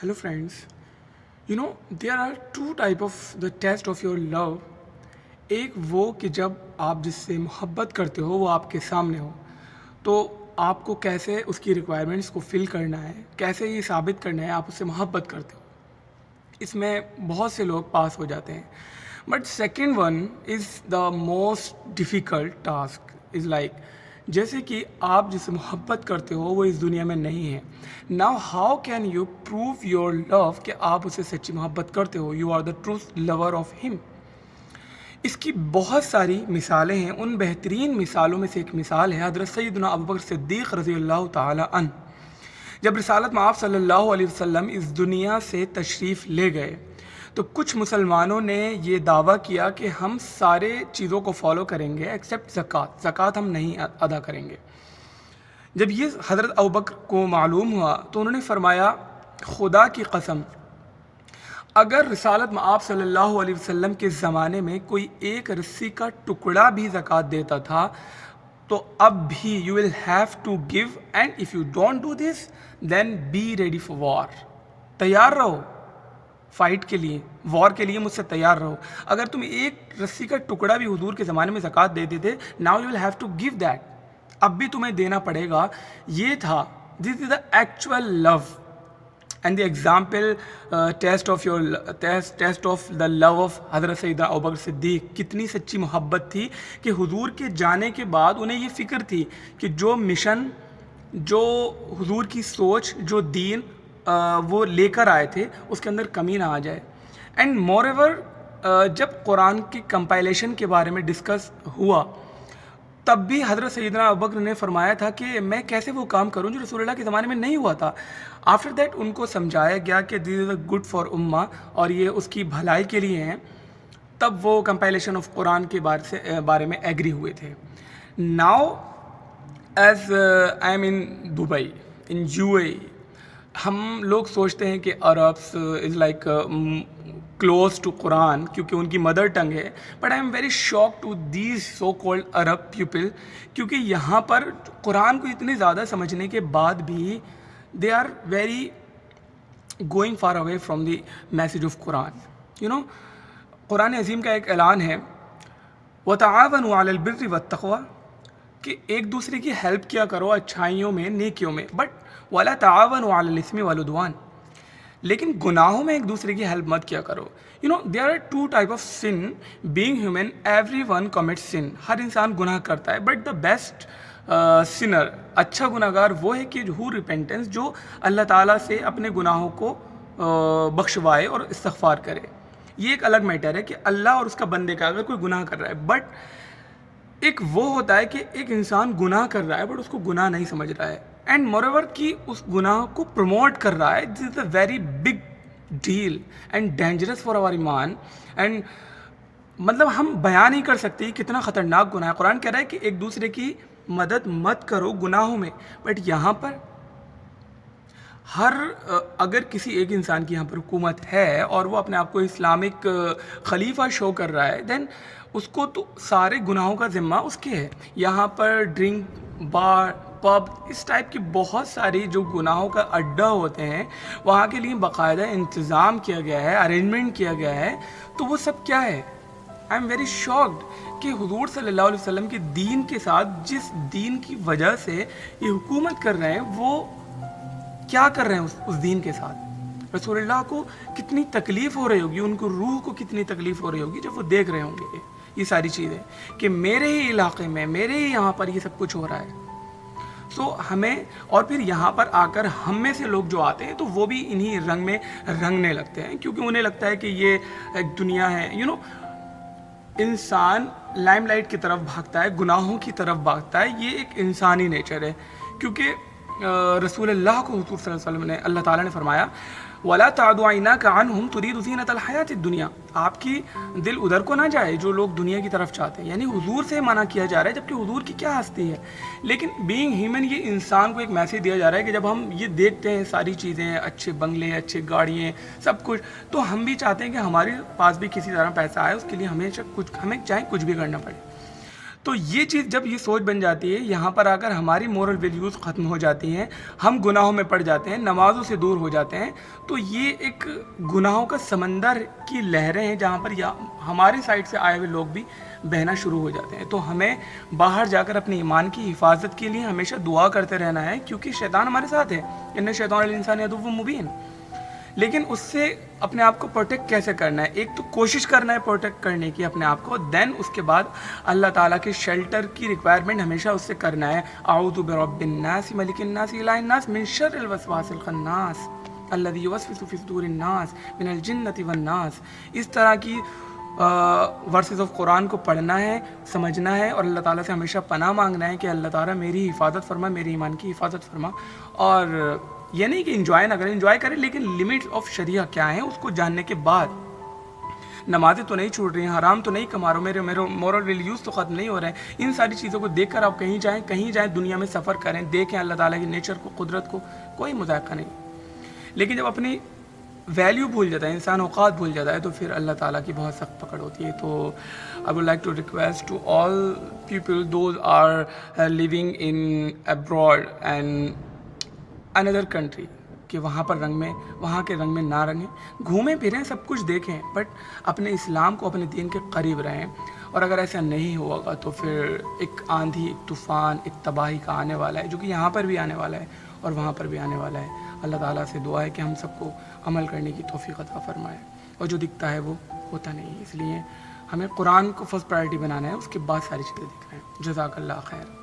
Hello friends. There are two type of the test of your love. ایک وہ کہ جب آپ جس سے محبت کرتے ہو وہ آپ کے سامنے ہو تو آپ کو کیسے اس کی ریکوائرمنٹس کو فل کرنا ہے، کیسے یہ ثابت کرنا ہے آپ اس سے محبت کرتے ہو. اس میں بہت سے لوگ پاس ہو جاتے ہیں. But second one is the most difficult task is like جیسے کہ آپ جس سے محبت کرتے ہو وہ اس دنیا میں نہیں ہے. Now how can you prove your love کہ آپ اسے سچی محبت کرتے ہو، you are the truth lover of ہم. اس کی بہت ساری مثالیں ہیں. ان بہترین مثالوں میں سے ایک مثال ہے حضرت سیدنا ابوبکر صدیق رضی اللہ تعالی عنہ. جب رسالت مآب صلی اللہ علیہ وسلم اس دنیا سے تشریف لے گئے تو کچھ مسلمانوں نے یہ دعویٰ کیا کہ ہم سارے چیزوں کو فالو کریں گے ایکسیپٹ زکوٰۃ ہم نہیں ادا کریں گے. جب یہ حضرت ابوبکر کو معلوم ہوا تو انہوں نے فرمایا خدا کی قسم اگر رسالت مآب صلی اللہ علیہ وسلم کے زمانے میں کوئی ایک رسی کا ٹکڑا بھی زکوٰۃ دیتا تھا تو اب بھی you will have to give and if you don't do this then be ready for war. تیار رہو فائٹ کے لیے، وار کے لیے مجھ سے تیار رہو. اگر تم ایک رسی کا ٹکڑا بھی حضور کے زمانے میں زکوٰۃ دیتے تھے، now you will have to give that, اب بھی تمہیں دینا پڑے گا. یہ تھا this is the actual love and the example test of the love of حضرت سیدنا ابوبکر صدیق. کتنی سچی محبت تھی کہ حضور کے جانے کے بعد انہیں یہ فکر تھی کہ جو مشن، جو حضور کی سوچ، جو دین وہ لے کر آئے تھے اس کے اندر کمی نہ آ جائے. اینڈ مور ایور جب قرآن کی کمپائلیشن کے بارے میں ڈسکس ہوا تب بھی حضرت سیدنا ابوبکر نے فرمایا تھا کہ میں کیسے وہ کام کروں جو رسول اللہ کے زمانے میں نہیں ہوا تھا. آفٹر دیٹ ان کو سمجھایا گیا کہ دس از اے گڈ فار امہ اور یہ اس کی بھلائی کے لیے ہیں، تب وہ کمپائلیشن آف قرآن کے بارے میں ایگری ہوئے تھے. Now as I am in Dubai in UAE اے، ہم لوگ سوچتے ہیں کہ Arabs is like close to Quran کیونکہ ان کی مدر ٹنگ ہے. But I am very shock to these so called Arab people کیونکہ یہاں پر قرآن کو اتنے زیادہ سمجھنے کے بعد بھی they are very going far away from the message of Quran. قرآن عظیم کا ایک اعلان ہے وَتَعَاوَنُوا عَلَى الْبِرِّ وَالتَّقْوَىٰ کہ ایک دوسرے کی ہیلپ کیا کرو اچھائیوں میں، نیکیوں میں. بٹ وَلَا تَعَاوَنُوا عَلَى الْإِثْمِ وَالْعُدْوَانِ لیکن گناہوں میں ایک دوسرے کی ہیلپ مت کیا کرو. there are two type of sin. being human everyone commits sin. ہر انسان گناہ کرتا ہے بٹ دا بیسٹ سنر، اچھا گناہ گار وہ ہے کہ ہو ریپینٹنس، جو اللہ تعالیٰ سے اپنے گناہوں کو بخشوائے اور استغفار کرے. یہ ایک الگ میٹر ہے کہ اللہ اور اس کا بندے کا اگر کوئی گناہ کر رہا ہے. بٹ ایک وہ ہوتا ہے کہ ایک انسان گناہ کر رہا ہے بٹ اس کو گناہ نہیں سمجھ رہا ہے اینڈ مور ایور کی اس گناہ کو پروموٹ کر رہا ہے. This is a very big deal and dangerous for our ایمان. اینڈ مطلب ہم بیان نہیں کر سکتے کتنا خطرناک گناہ ہے. قرآن کہہ رہا ہے کہ ایک دوسرے کی مدد مت کرو گناہوں میں. بٹ یہاں پر اگر کسی ایک انسان کی یہاں پر حکومت ہے اور وہ اپنے آپ کو اسلامک خلیفہ شو کر رہا ہے دین اس کو تو سارے گناہوں کا ذمہ اس کے ہے. یہاں پر ڈرنک، بار، پب، اس ٹائپ کی بہت ساری جو گناہوں کا اڈا ہوتے ہیں وہاں کے لیے باقاعدہ انتظام کیا گیا ہے، ارینجمنٹ کیا گیا ہے. تو وہ سب کیا ہے؟ آئی ایم ویری شاکڈ کہ حضور صلی اللہ علیہ وسلم کے دین کے ساتھ جس دین کی وجہ سے یہ حکومت کر رہے ہیں وہ کیا کر رہے ہیں اس دین کے ساتھ. رسول اللہ کو کتنی تکلیف ہو رہی ہوگی، ان کو روح کو کتنی تکلیف ہو رہی ہوگی جب وہ دیکھ رہے ہوں گے یہ ساری چیزیں کہ میرے ہی علاقے میں، میرے ہی یہاں پر یہ سب کچھ ہو رہا ہے. سو ہمیں، اور پھر یہاں پر آ کر ہم میں سے لوگ جو آتے ہیں تو وہ بھی انہی رنگ میں رنگنے لگتے ہیں کیونکہ انہیں لگتا ہے کہ یہ ایک دنیا ہے. انسان لائم لائٹ کی طرف بھاگتا ہے، گناہوں کی طرف بھاگتا ہے. یہ ایک انسانی نیچر ہے کیونکہ رسول اللہ کو حضور صلی اللہ علیہ وسلم نے، اللہ تعالیٰ نے فرمایا وَلَا تَعْدُ عَيْنَاكَ عَنْهُمْ تُرِيدُ زِينَةَ الْحَيَاةِ الدُّنْيَا. آپ کی دل ادھر کو نہ جائے جو لوگ دنیا کی طرف چاہتے ہیں. یعنی حضور سے منع کیا جا رہا ہے جبکہ حضور کی کیا ہستی ہے. لیکن بینگ ہیومن یہ انسان کو ایک میسیج دیا جا رہا ہے کہ جب ہم یہ دیکھتے ہیں ساری چیزیں، اچھے بنگلے، اچھے گاڑیاں، سب کچھ، تو ہم بھی چاہتے ہیں کہ ہمارے پاس بھی کسی طرح پیسہ آئے، اس کے لیے ہمیں چاہے کچھ بھی کرنا پڑے. تو یہ چیز جب یہ سوچ بن جاتی ہے، یہاں پر آ کر ہماری مورل ویلیوز ختم ہو جاتی ہیں، ہم گناہوں میں پڑ جاتے ہیں، نمازوں سے دور ہو جاتے ہیں، تو یہ ایک گناہوں کا سمندر کی لہریں ہیں جہاں پر ہماری سائڈ سے آئے ہوئے لوگ بھی بہنا شروع ہو جاتے ہیں. تو ہمیں باہر جا کر اپنے ایمان کی حفاظت کے لیے ہمیشہ دعا کرتے رہنا ہے، کیونکہ شیطان ہمارے ساتھ ہے. ان شیطان الانسان عدو مبین. لیکن اس سے اپنے آپ کو پروٹیکٹ کیسے کرنا ہے؟ ایک تو کوشش کرنا ہے پروٹیکٹ کرنے کی اپنے آپ کو، دین اس کے بعد اللہ تعالیٰ کے شیلٹر کی ریکوائرمنٹ ہمیشہ اس سے کرنا ہے. اعوذ برب الناس ملک الناس الہ الناس من شر الوسواس الخناس الذی یوسوس فی صدور الناس من الجنۃ والناس. اس طرح کی ورسز آف قرآن کو پڑھنا ہے، سمجھنا ہے، اور اللہ تعالیٰ سے ہمیشہ پناہ مانگنا ہے کہ اللہ تعالیٰ میری حفاظت فرما، میری ایمان کی حفاظت فرما. اور یہ نہیں کہ انجوائے نہ کریں، انجوائے کریں، لیکن لمٹس آف شریعہ کیا ہیں اس کو جاننے کے بعد. نمازیں تو نہیں چھوٹ رہی ہیں، حرام تو نہیں کما رہا ہوں، میرے مورل ویلیوز تو ختم نہیں ہو رہے ہیں. ان ساری چیزوں کو دیکھ کر آپ کہیں جائیں دنیا میں سفر کریں، دیکھیں اللہ تعالیٰ کی نیچر کو، قدرت کو، کوئی مذاکرہ نہیں. لیکن جب اپنی ویلیو بھول جاتا ہے انسان، اوقات بھول جاتا ہے، تو پھر اللہ تعالیٰ کی بہت سخت پکڑ ہوتی ہے. تو I would like to request to all people those are living in abroad and another country کہ وہاں کے رنگ میں نہ رنگیں، گھومیں پھریں، سب کچھ دیکھیں، بٹ اپنے اسلام کو، اپنے دین کے قریب رہیں. اور اگر ایسا نہیں ہوگا تو پھر ایک آندھی، ایک طوفان، ایک تباہی کا آنے والا ہے، جو کہ یہاں پر بھی آنے والا ہے اور وہاں پر بھی آنے والا ہے. اللہ تعالیٰ سے دعا ہے کہ ہم سب کو عمل کرنے کی توفیق عطا فرمائے، اور جو دکھتا ہے وہ ہوتا نہیں. اس لیے ہمیں قرآن کو فرسٹ پرائرٹی بنانا ہے، اس کے بعد ساری چیزیں دیکھ رہے ہیں. جزاک اللہ خیر.